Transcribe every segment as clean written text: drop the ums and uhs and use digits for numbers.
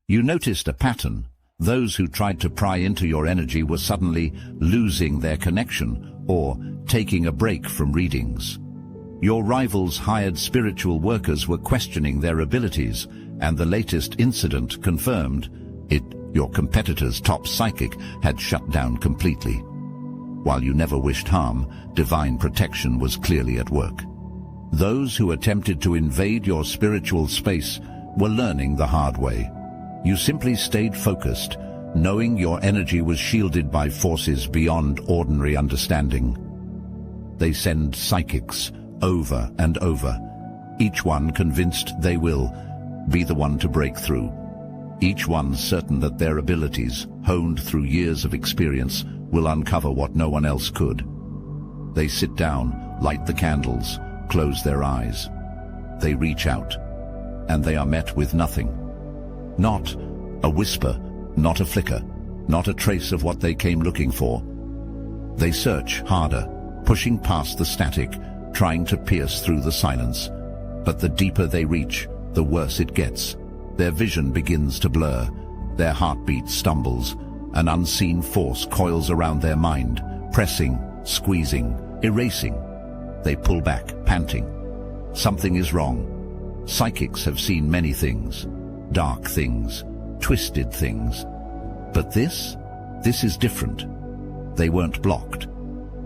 You noticed a pattern. Those who tried to pry into your energy were suddenly losing their connection or taking a break from readings. Your rivals' hired spiritual workers were questioning their abilities, and the latest incident confirmed it. Your competitor's top psychic had shut down completely. While you never wished harm, divine protection was clearly at work. Those who attempted to invade your spiritual space were learning the hard way. You simply stayed focused, knowing your energy was shielded by forces beyond ordinary understanding. They send psychics over and over, each one convinced they will be the one to break through. Each one certain that their abilities, honed through years of experience, will uncover what no one else could. They sit down, light the candles, close their eyes. They reach out, and they are met with nothing. Not a whisper, not a flicker, not a trace of what they came looking for. They search harder, pushing past the static, trying to pierce through the silence. But the deeper they reach, the worse it gets. Their vision begins to blur. Their heartbeat stumbles. An unseen force coils around their mind, pressing, squeezing, erasing. They pull back, panting. Something is wrong. Psychics have seen many things. Dark things, twisted things. But this is different. They weren't blocked.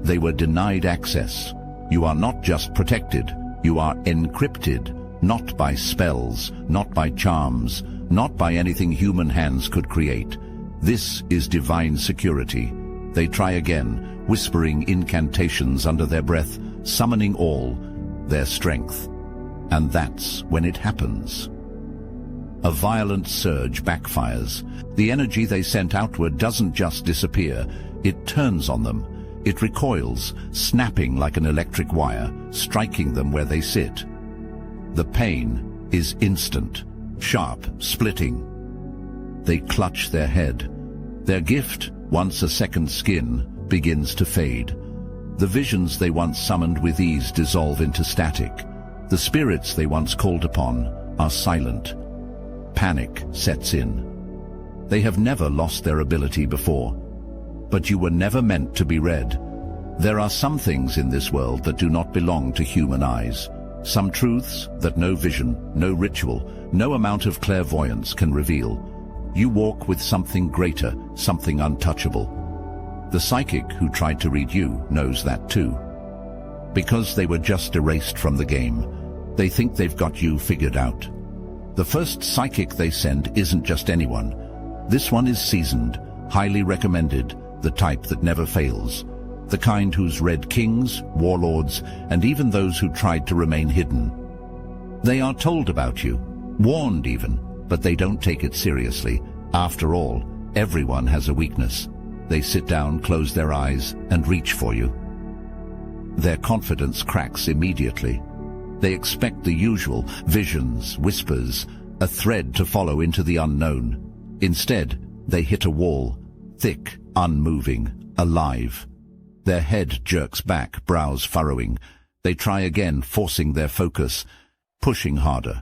They were denied access. You are not just protected, you are encrypted, not by spells, not by charms, not by anything human hands could create. This is divine security. They try again, whispering incantations under their breath, summoning all their strength. And that's when it happens. A violent surge backfires. The energy they sent outward doesn't just disappear, it turns on them. It recoils, snapping like an electric wire, striking them where they sit. The pain is instant, sharp, splitting. They clutch their head. Their gift, once a second skin, begins to fade. The visions they once summoned with ease dissolve into static. The spirits they once called upon are silent. Panic sets in. They have never lost their ability before. But you were never meant to be read. There are some things in this world that do not belong to human eyes. Some truths that no vision, no ritual, no amount of clairvoyance can reveal. You walk with something greater, something untouchable. The psychic who tried to read you knows that too. Because they were just erased from the game, they think they've got you figured out. The first psychic they send isn't just anyone. This one is seasoned, highly recommended, the type that never fails, the kind who's read kings, warlords, and even those who tried to remain hidden. They are told about you, warned even, but they don't take it seriously. After all, everyone has a weakness. They sit down, close their eyes, and reach for you. Their confidence cracks immediately. They expect the usual, visions, whispers, a thread to follow into the unknown. Instead, they hit a wall, thick, unmoving, alive. Their head jerks back, brows furrowing. They try again, forcing their focus, pushing harder.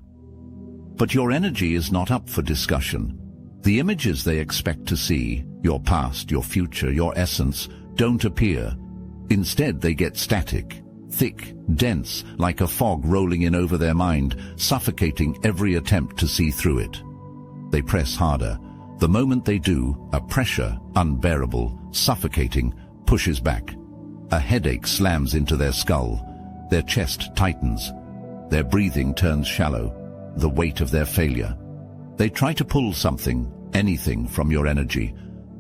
But your energy is not up for discussion. The images they expect to see, your past, your future, your essence, don't appear. Instead, they get static, thick, dense, like a fog rolling in over their mind, suffocating every attempt to see through it. They press harder. The moment they do, a pressure, unbearable, suffocating, pushes back. A headache slams into their skull. Their chest tightens. Their breathing turns shallow, the weight of their failure. They try to pull something, anything from your energy,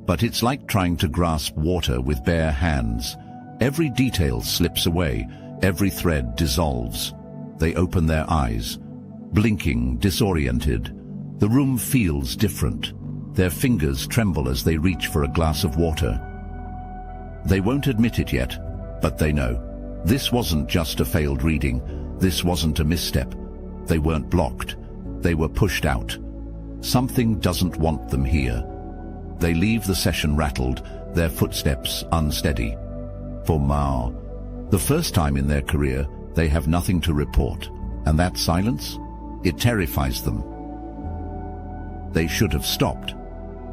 but it's like trying to grasp water with bare hands. Every detail slips away, every thread dissolves. They open their eyes, blinking, disoriented. The room feels different. Their fingers tremble as they reach for a glass of water. They won't admit it yet, but they know. This wasn't just a failed reading. This wasn't a misstep. They weren't blocked. They were pushed out. Something doesn't want them here. They leave the session rattled, their footsteps unsteady. For Mao, the first time in their career, they have nothing to report. And that silence? It terrifies them. They should have stopped,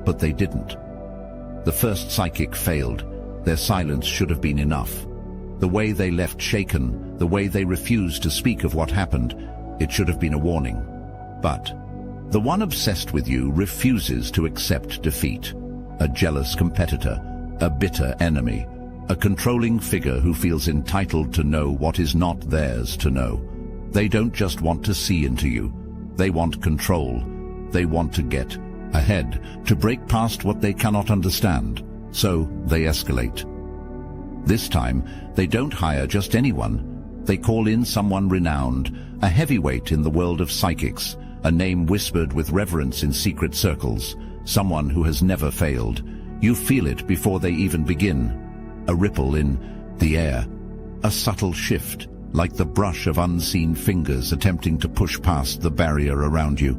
but they didn't. The first psychic failed. Their silence should have been enough. The way they left shaken, the way they refused to speak of what happened, it should have been a warning. But the one obsessed with you refuses to accept defeat. A jealous competitor, a bitter enemy, a controlling figure who feels entitled to know what is not theirs to know. They don't just want to see into you. They want control. They want to get ahead, to break past what they cannot understand. So they escalate. This time, they don't hire just anyone. They call in someone renowned, a heavyweight in the world of psychics, a name whispered with reverence in secret circles, someone who has never failed. You feel it before they even begin. A ripple in the air, a subtle shift, like the brush of unseen fingers attempting to push past the barrier around you.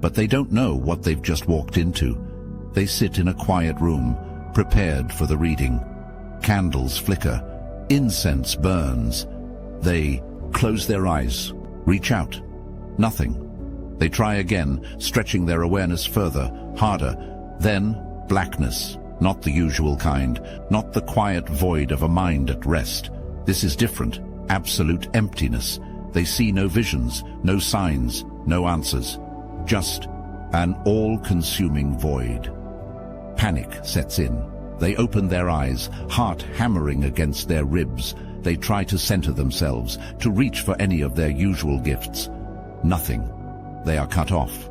But they don't know what they've just walked into. They sit in a quiet room, prepared for the reading. Candles flicker, incense burns. They close their eyes, reach out. Nothing. They try again, stretching their awareness further, harder. Then blackness, not the usual kind, not the quiet void of a mind at rest. This is different, absolute emptiness. They see no visions, no signs, no answers. Just an all-consuming void. Panic sets in. They open their eyes, heart hammering against their ribs. They try to center themselves, to reach for any of their usual gifts. Nothing. They are cut off.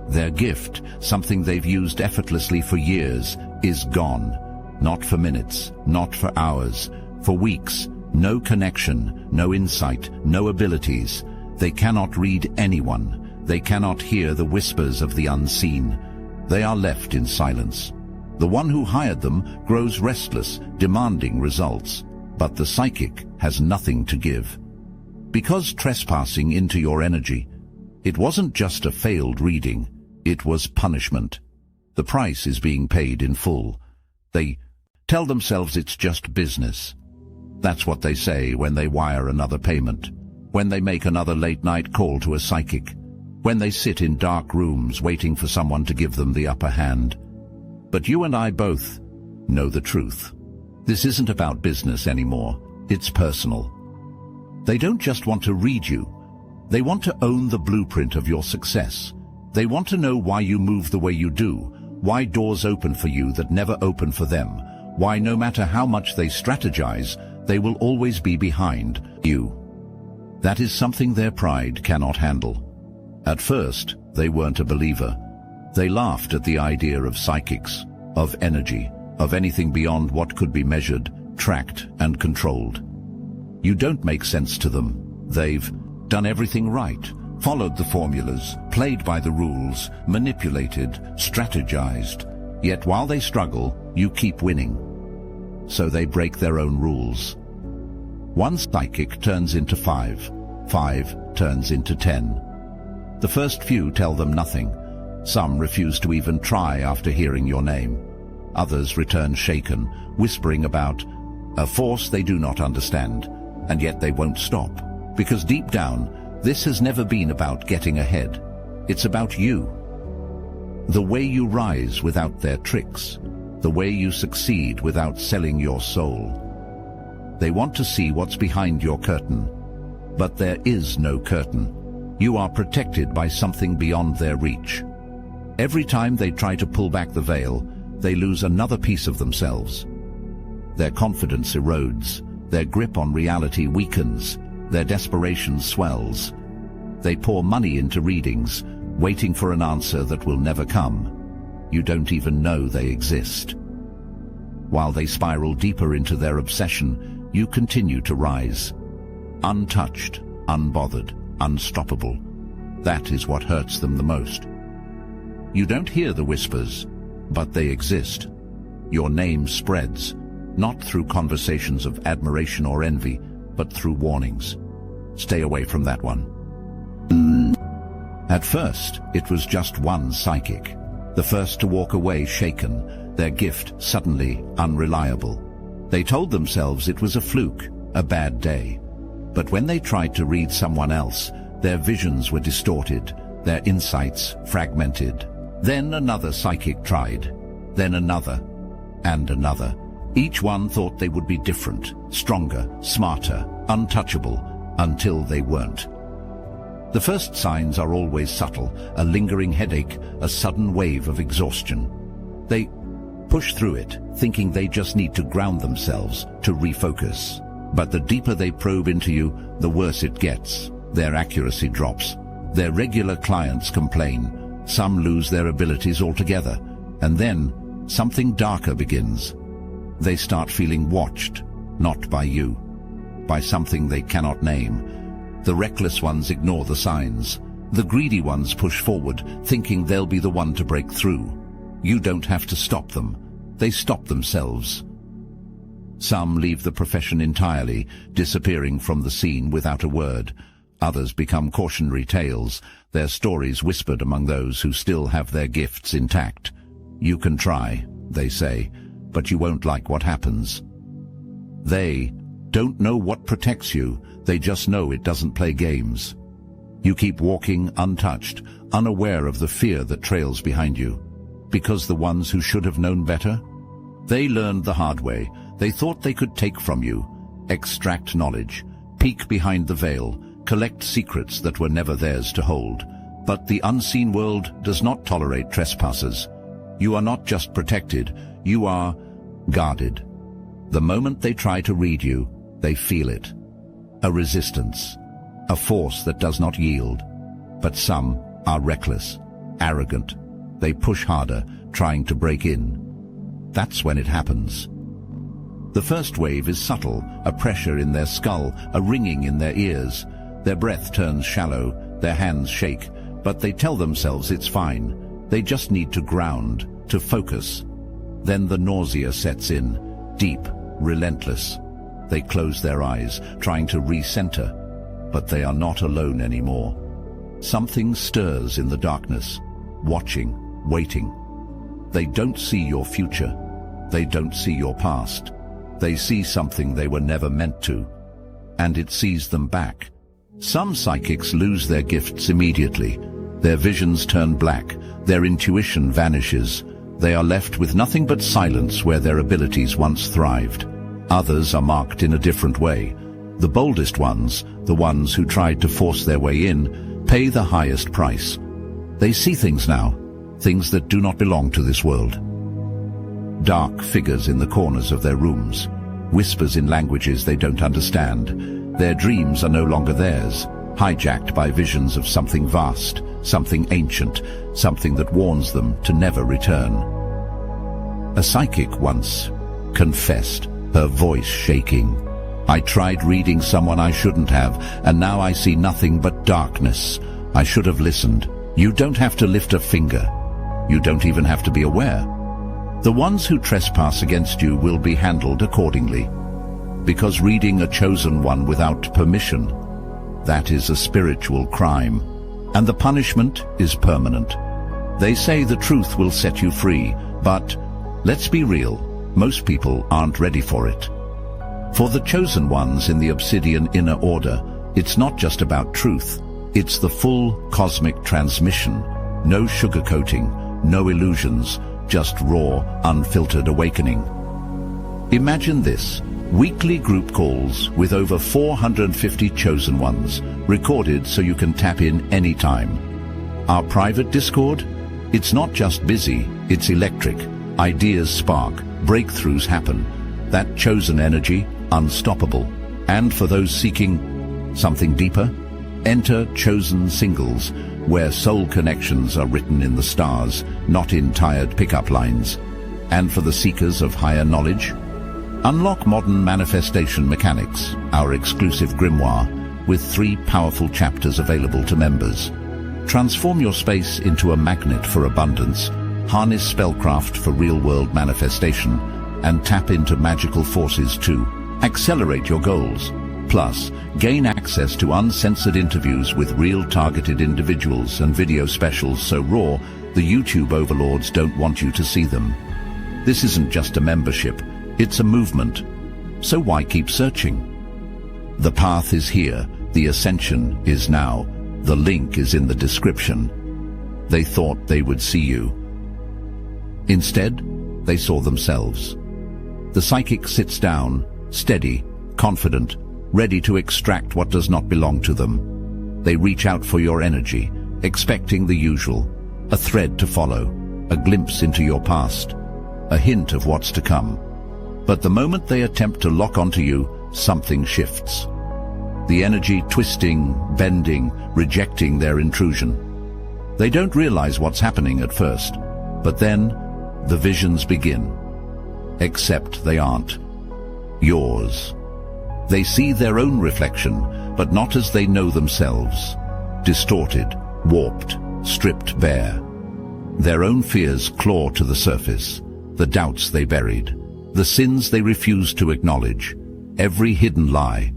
Their gift, something they've used effortlessly for years, is gone. Not for minutes, not for hours, for weeks. No connection, no insight, no abilities. They cannot read anyone. They cannot hear the whispers of the unseen. They are left in silence. The one who hired them grows restless, demanding results. But the psychic has nothing to give. Because trespassing into your energy, it wasn't just a failed reading, it was punishment. The price is being paid in full. They tell themselves it's just business. That's what they say when they wire another payment, when they make another late-night call to a psychic, when they sit in dark rooms waiting for someone to give them the upper hand. But you and I both know the truth. This isn't about business anymore. It's personal. They don't just want to read you. They want to own the blueprint of your success. They want to know why you move the way you do, why doors open for you that never open for them, why no matter how much they strategize, they will always be behind you. That is something their pride cannot handle. At first, they weren't a believer. They laughed at the idea of psychics, of energy, of anything beyond what could be measured, tracked, and controlled. You don't make sense to them. They've done everything right, followed the formulas, played by the rules, manipulated, strategized. Yet while they struggle, you keep winning. So they break their own rules. One psychic turns into 5. 5 turns into 10. The first few tell them nothing. Some refuse to even try after hearing your name. Others return shaken, whispering about a force they do not understand, and yet they won't stop. Because deep down, this has never been about getting ahead. It's about you. The way you rise without their tricks. The way you succeed without selling your soul. They want to see what's behind your curtain. But there is no curtain. You are protected by something beyond their reach. Every time they try to pull back the veil, they lose another piece of themselves. Their confidence erodes. Their grip on reality weakens. Their desperation swells. They pour money into readings, waiting for an answer that will never come. You don't even know they exist. While they spiral deeper into their obsession, you continue to rise. Untouched, unbothered, unstoppable. That is what hurts them the most. You don't hear the whispers, but they exist. Your name spreads, not through conversations of admiration or envy, but through warnings. Stay away from that one. At first, it was just one psychic. The first to walk away shaken, their gift suddenly unreliable. They told themselves it was a fluke, a bad day. But when they tried to read someone else, their visions were distorted, their insights fragmented. Then another psychic tried, then another, and another. Each one thought they would be different, stronger, smarter, untouchable, until they weren't. The first signs are always subtle, a lingering headache, a sudden wave of exhaustion. They push through it, thinking they just need to ground themselves, to refocus. But the deeper they probe into you, the worse it gets. Their accuracy drops. Their regular clients complain. Some lose their abilities altogether. And then, something darker begins. They start feeling watched, not by you, by something they cannot name. The reckless ones ignore the signs. The greedy ones push forward, thinking they'll be the one to break through. You don't have to stop them. They stop themselves. Some leave the profession entirely, disappearing from the scene without a word. Others become cautionary tales, their stories whispered among those who still have their gifts intact. You can try, they say, but you won't like what happens. They don't know what protects you, they just know it doesn't play games. You keep walking untouched, unaware of the fear that trails behind you. Because the ones who should have known better? They learned the hard way. They thought they could take from you, extract knowledge, peek behind the veil, collect secrets that were never theirs to hold. But the unseen world does not tolerate trespassers. You are not just protected, you are guarded. The moment they try to read you, they feel it. A resistance, a force that does not yield. But some are reckless, arrogant. They push harder, trying to break in. That's when it happens. The first wave is subtle, a pressure in their skull, a ringing in their ears. Their breath turns shallow, their hands shake, but they tell themselves it's fine. They just need to ground, to focus. Then the nausea sets in, deep, relentless. They close their eyes, trying to recenter, but they are not alone anymore. Something stirs in the darkness, watching, waiting. They don't see your future. They don't see your past. They see something they were never meant to, and it sees them back. Some psychics lose their gifts immediately. Their visions turn black, their intuition vanishes. They are left with nothing but silence where their abilities once thrived. Others are marked in a different way. The boldest ones, the ones who tried to force their way in, pay the highest price. They see things now, things that do not belong to this world. Dark figures in the corners of their rooms, whispers in languages they don't understand. Their dreams are no longer theirs, hijacked by visions of something vast, something ancient, something that warns them to never return. A psychic once confessed, her voice shaking, "I tried reading someone I shouldn't have, and now I see nothing but darkness. I should have listened." You don't have to lift a finger. You don't even have to be aware. The ones who trespass against you will be handled accordingly. Because reading a chosen one without permission, that is a spiritual crime, and the punishment is permanent. They say the truth will set you free, but let's be real, most people aren't ready for it. For the chosen ones in the Obsidian Inner Order, it's not just about truth, it's the full cosmic transmission. No sugarcoating, no illusions, just raw, unfiltered awakening. Imagine this, weekly group calls with over 450 chosen ones, recorded so you can tap in anytime. Our private Discord? It's not just busy, it's electric. Ideas spark, breakthroughs happen. That chosen energy, unstoppable. And for those seeking something deeper, enter Chosen Singles, where soul connections are written in the stars, not in tired pickup lines. And for the seekers of higher knowledge, unlock Modern Manifestation Mechanics, our exclusive grimoire, with 3 powerful chapters available to members. Transform your space into a magnet for abundance, harness spellcraft for real-world manifestation, and tap into magical forces to accelerate your goals. Plus, gain access to uncensored interviews with real targeted individuals and video specials so raw, the YouTube overlords don't want you to see them. This isn't just a membership, it's a movement. So why keep searching? The path is here, the ascension is now. The link is in the description. They thought they would see you. Instead, they saw themselves. The psychic sits down, steady, confident, ready to extract what does not belong to them. They reach out for your energy, expecting the usual, a thread to follow, a glimpse into your past, a hint of what's to come. But the moment they attempt to lock onto you, something shifts. The energy twisting, bending, rejecting their intrusion. They don't realize what's happening at first, but then the visions begin. Except they aren't yours. They see their own reflection, but not as they know themselves. Distorted, warped, stripped bare. Their own fears claw to the surface, the doubts they buried, the sins they refused to acknowledge, every hidden lie,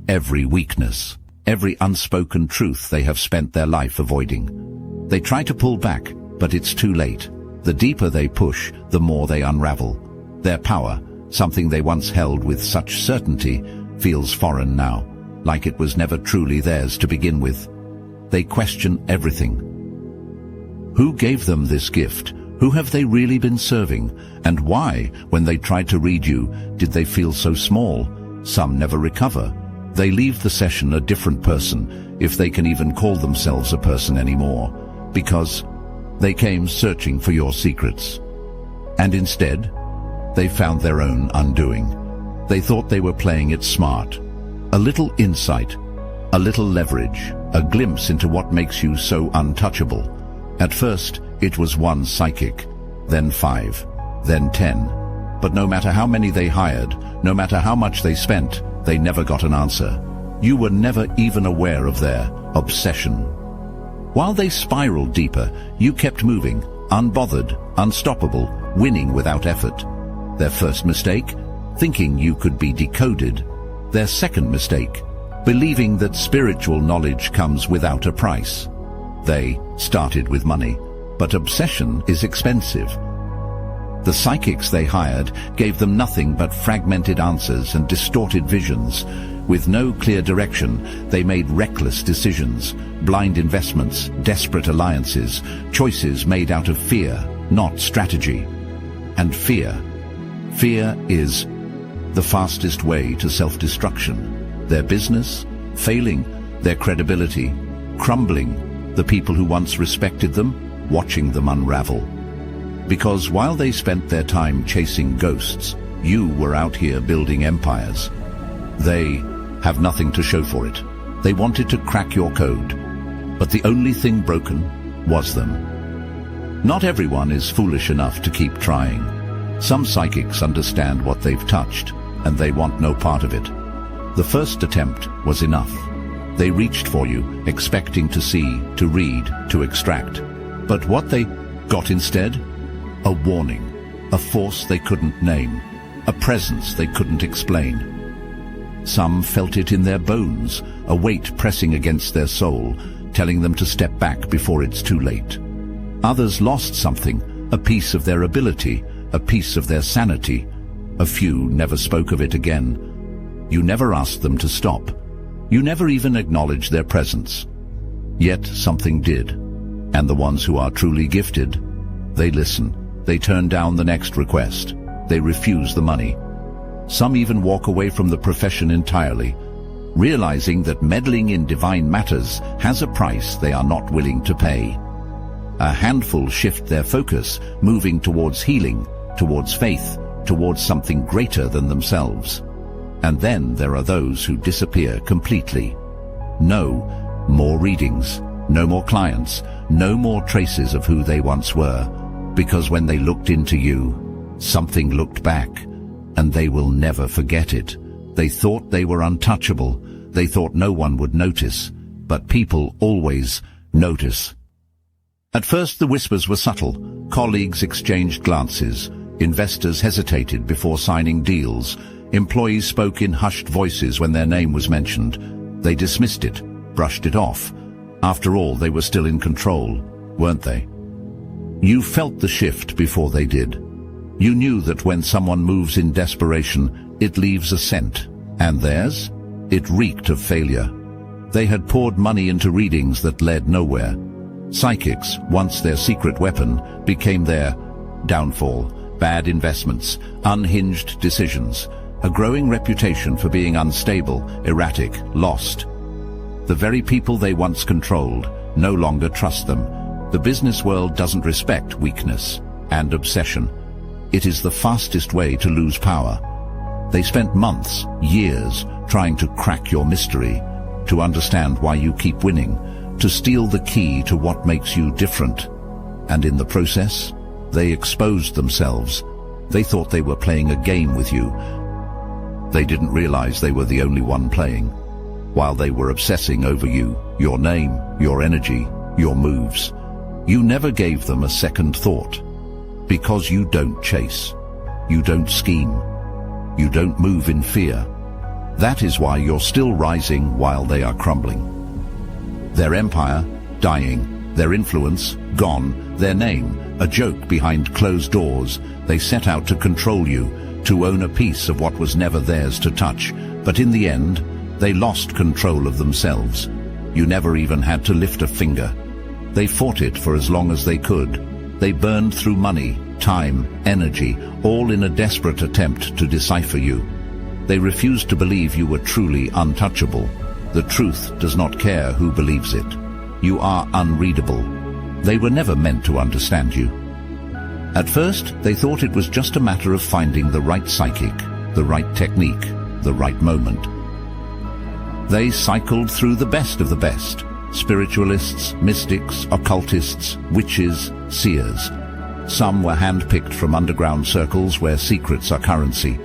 every weakness, every unspoken truth they have spent their life avoiding. They try to pull back, but it's too late. The deeper they push, the more they unravel. Their power, something they once held with such certainty, feels foreign now, like it was never truly theirs to begin with. They question everything. Who gave them this gift? Who have they really been serving? And why, when they tried to read you, did they feel so small? Some never recover. They leave the session a different person, if they can even call themselves a person anymore, because they came searching for your secrets. And instead, they found their own undoing. They thought they were playing it smart. A little insight, a little leverage, a glimpse into what makes you so untouchable. At first, it was one psychic, then 5, then 10. But no matter how many they hired, no matter how much they spent, they never got an answer. You were never even aware of their obsession. While they spiraled deeper, you kept moving, unbothered, unstoppable, winning without effort. Their first mistake, thinking you could be decoded. Their second mistake, believing that spiritual knowledge comes without a price. They started with money, but obsession is expensive. The psychics they hired gave them nothing but fragmented answers and distorted visions. With no clear direction, they made reckless decisions, blind investments, desperate alliances, choices made out of fear, not strategy. And fear is the fastest way to self-destruction. Their business, failing, their credibility, crumbling, the people who once respected them, watching them unravel. Because while they spent their time chasing ghosts, you were out here building empires. They have nothing to show for it. They wanted to crack your code, but the only thing broken was them. Not everyone is foolish enough to keep trying. Some psychics understand what they've touched, and they want no part of it. The first attempt was enough. They reached for you, expecting to see, to read, to extract. But what they got instead? A warning, a force they couldn't name, a presence they couldn't explain. Some felt it in their bones, a weight pressing against their soul, telling them to step back before it's too late. Others lost something, a piece of their ability, a piece of their sanity. A few never spoke of it again. You never asked them to stop. You never even acknowledged their presence. Yet something did. And the ones who are truly gifted, they listen. They turn down the next request. They refuse the money. Some even walk away from the profession entirely, realizing that meddling in divine matters has a price they are not willing to pay. A handful shift their focus, moving towards healing, towards faith, towards something greater than themselves. And then there are those who disappear completely. No more readings, no more clients, no more traces of who they once were, because when they looked into you, something looked back, and they will never forget it. They thought they were untouchable. They thought no one would notice, but people always notice. At first the whispers were subtle. Colleagues exchanged glances. Investors hesitated before signing deals. Employees spoke in hushed voices when their name was mentioned. They dismissed it, brushed it off. After all, they were still in control, weren't they? You felt the shift before they did. You knew that when someone moves in desperation, it leaves a scent. And theirs? It reeked of failure. They had poured money into readings that led nowhere. Psychics, once their secret weapon, became their downfall. Bad investments, unhinged decisions, a growing reputation for being unstable, erratic, lost. The very people they once controlled no longer trust them. The business world doesn't respect weakness and obsession. It is the fastest way to lose power. They spent months, years, trying to crack your mystery, to understand why you keep winning, to steal the key to what makes you different. And in the process, they exposed themselves. They thought they were playing a game with you. They didn't realize they were the only one playing, while they were obsessing over you, your name, your energy, your moves. You never gave them a second thought, because you don't chase, you don't scheme, you don't move in fear. That is why you're still rising while they are crumbling. Their empire, dying, their influence, gone, their name, a joke behind closed doors. They set out to control you, to own a piece of what was never theirs to touch, but in the end, they lost control of themselves. You never even had to lift a finger. They fought it for as long as they could. They burned through money, time, energy, all in a desperate attempt to decipher you. They refused to believe you were truly untouchable. The truth does not care who believes it. You are unreadable. They were never meant to understand you. At first, they thought it was just a matter of finding the right psychic, the right technique, the right moment. They cycled through the best of the best: spiritualists, mystics, occultists, witches, seers. Some were handpicked from underground circles where secrets are currency.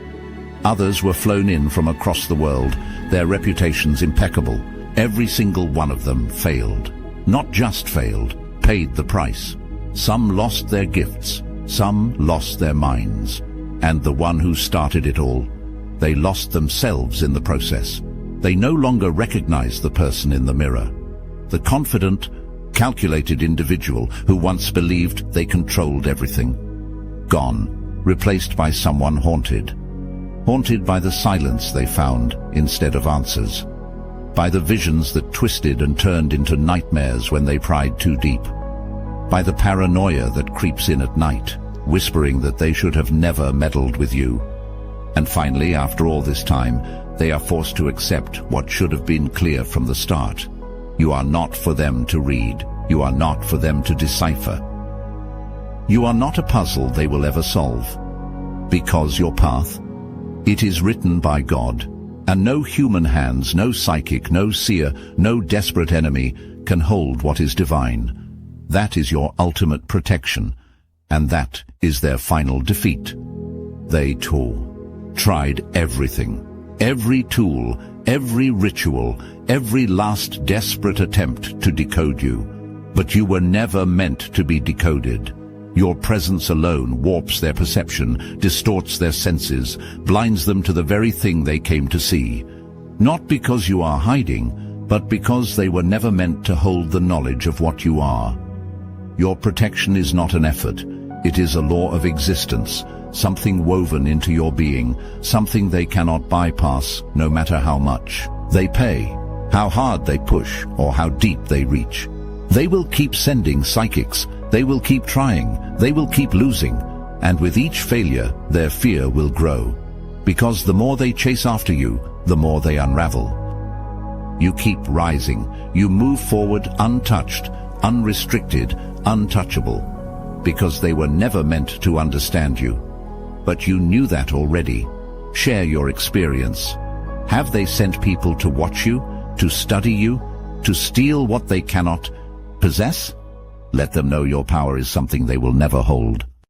Others were flown in from across the world, their reputations impeccable. Every single one of them failed. Not just failed, paid the price. Some lost their gifts, some lost their minds. And the one who started it all, they lost themselves in the process. They no longer recognized the person in the mirror. The confident, calculated individual who once believed they controlled everything. Gone, replaced by someone haunted. Haunted by the silence they found instead of answers. By the visions that twisted and turned into nightmares when they pried too deep. By the paranoia that creeps in at night, whispering that they should have never meddled with you. And finally, after all this time, they are forced to accept what should have been clear from the start. You are not for them to read. You are not for them to decipher. You are not a puzzle they will ever solve. Because your path, it is written by God, and no human hands, no psychic, no seer, no desperate enemy can hold what is divine. That is your ultimate protection, and that is their final defeat. They too tried everything, every tool, every ritual, every last desperate attempt to decode you. But you were never meant to be decoded. Your presence alone warps their perception, distorts their senses, blinds them to the very thing they came to see. Not because you are hiding, but because they were never meant to hold the knowledge of what you are. Your protection is not an effort. It is a law of existence, something woven into your being, something they cannot bypass, no matter how much they pay, how hard they push, or how deep they reach. They will keep sending psychics. They will keep trying. They will keep losing. And with each failure, their fear will grow. Because the more they chase after you, the more they unravel. You keep rising. You move forward untouched, unrestricted, untouchable. Because they were never meant to understand you. But you knew that already. Share your experience. Have they sent people to watch you, to study you, to steal what they cannot possess? Let them know your power is something they will never hold.